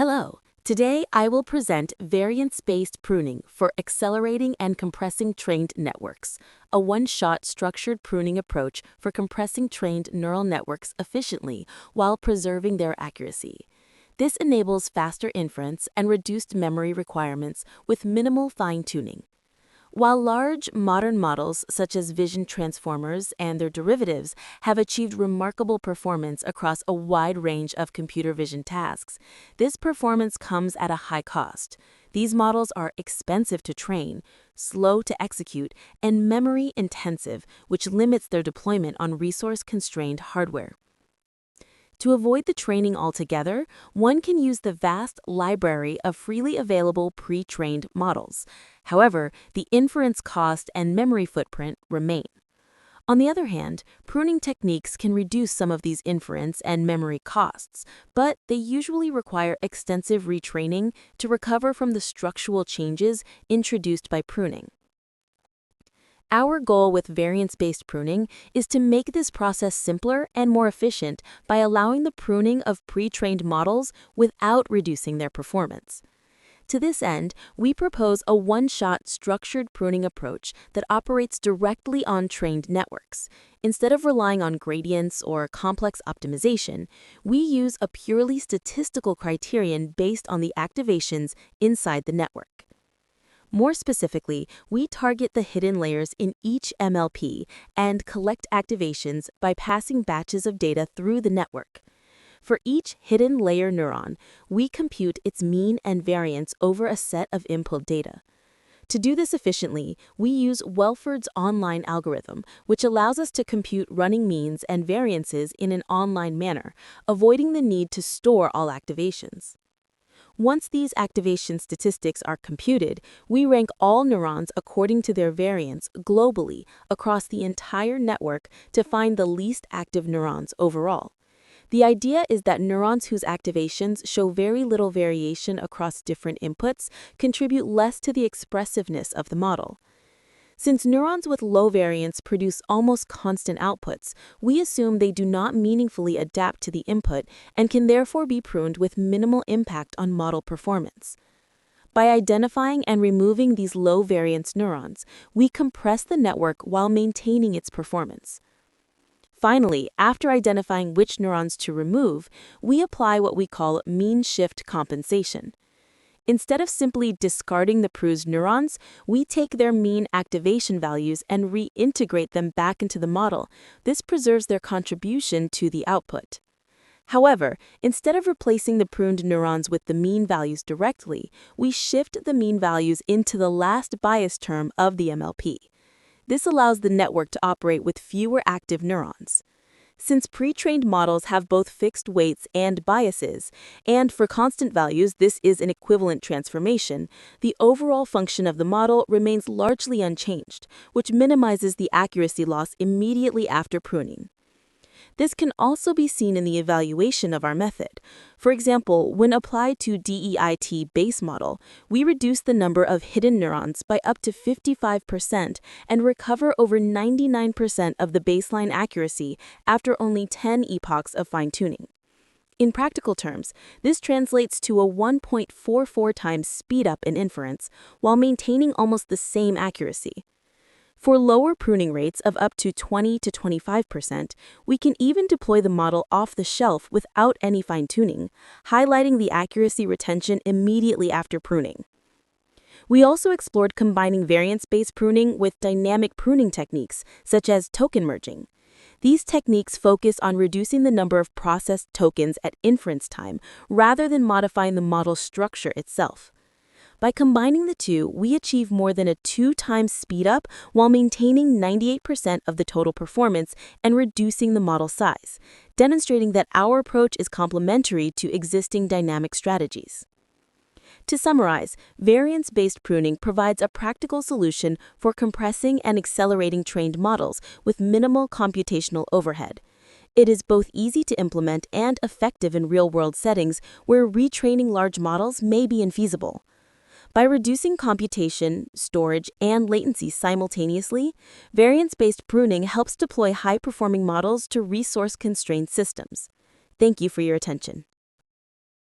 Hello. Today I will present variance-based pruning for accelerating and compressing trained networks, a one-shot structured pruning approach for compressing trained neural networks efficiently while preserving their accuracy. This enables faster inference and reduced memory requirements with minimal fine-tuning. While large, modern models such as vision transformers and their derivatives have achieved remarkable performance across a wide range of computer vision tasks, this performance comes at a high cost. These models are expensive to train, slow to execute, and memory-intensive, which limits their deployment on resource-constrained hardware. To avoid the training altogether, one can use the vast library of freely available pre-trained models. However, the inference cost and memory footprint remain. On the other hand, pruning techniques can reduce some of these inference and memory costs, but they usually require extensive retraining to recover from the structural changes introduced by pruning. Our goal with variance-based pruning is to make this process simpler and more efficient by allowing the pruning of pre-trained models without reducing their performance. To this end, we propose a one-shot structured pruning approach that operates directly on trained networks. Instead of relying on gradients or complex optimization, we use a purely statistical criterion based on the activations inside the network. More specifically, we target the hidden layers in each MLP and collect activations by passing batches of data through the network. For each hidden layer neuron, we compute its mean and variance over a set of input data. To do this efficiently, we use Welford's online algorithm, which allows us to compute running means and variances in an online manner, avoiding the need to store all activations. Once these activation statistics are computed, we rank all neurons according to their variance globally across the entire network to find the least active neurons overall. The idea is that neurons whose activations show very little variation across different inputs contribute less to the expressiveness of the model. Since neurons with low variance produce almost constant outputs, we assume they do not meaningfully adapt to the input and can therefore be pruned with minimal impact on model performance. By identifying and removing these low variance neurons, we compress the network while maintaining its performance. Finally, after identifying which neurons to remove, we apply what we call mean shift compensation. Instead of simply discarding the pruned neurons, we take their mean activation values and reintegrate them back into the model. This preserves their contribution to the output. However, instead of replacing the pruned neurons with the mean values directly, we shift the mean values into the last bias term of the MLP. This allows the network to operate with fewer active neurons. Since pre-trained models have both fixed weights and biases, and for constant values this is an equivalent transformation, the overall function of the model remains largely unchanged, which minimizes the accuracy loss immediately after pruning. This can also be seen in the evaluation of our method. For example, when applied to DEIT base model, we reduce the number of hidden neurons by up to 55% and recover over 99% of the baseline accuracy after only 10 epochs of fine-tuning. In practical terms, this translates to a 1.44 times speed-up in inference while maintaining almost the same accuracy. For lower pruning rates of up to 20 to 25%, we can even deploy the model off the shelf without any fine-tuning, highlighting the accuracy retention immediately after pruning. We also explored combining variance-based pruning with dynamic pruning techniques, such as token merging. These techniques focus on reducing the number of processed tokens at inference time rather than modifying the model structure itself. By combining the two, we achieve more than a 2 times speed-up while maintaining 98% of the total performance and reducing the model size, demonstrating that our approach is complementary to existing dynamic strategies. To summarize, variance-based pruning provides a practical solution for compressing and accelerating trained models with minimal computational overhead. It is both easy to implement and effective in real-world settings where retraining large models may be infeasible. By reducing computation, storage, and latency simultaneously, variance-based pruning helps deploy high-performing models to resource-constrained systems. Thank you for your attention.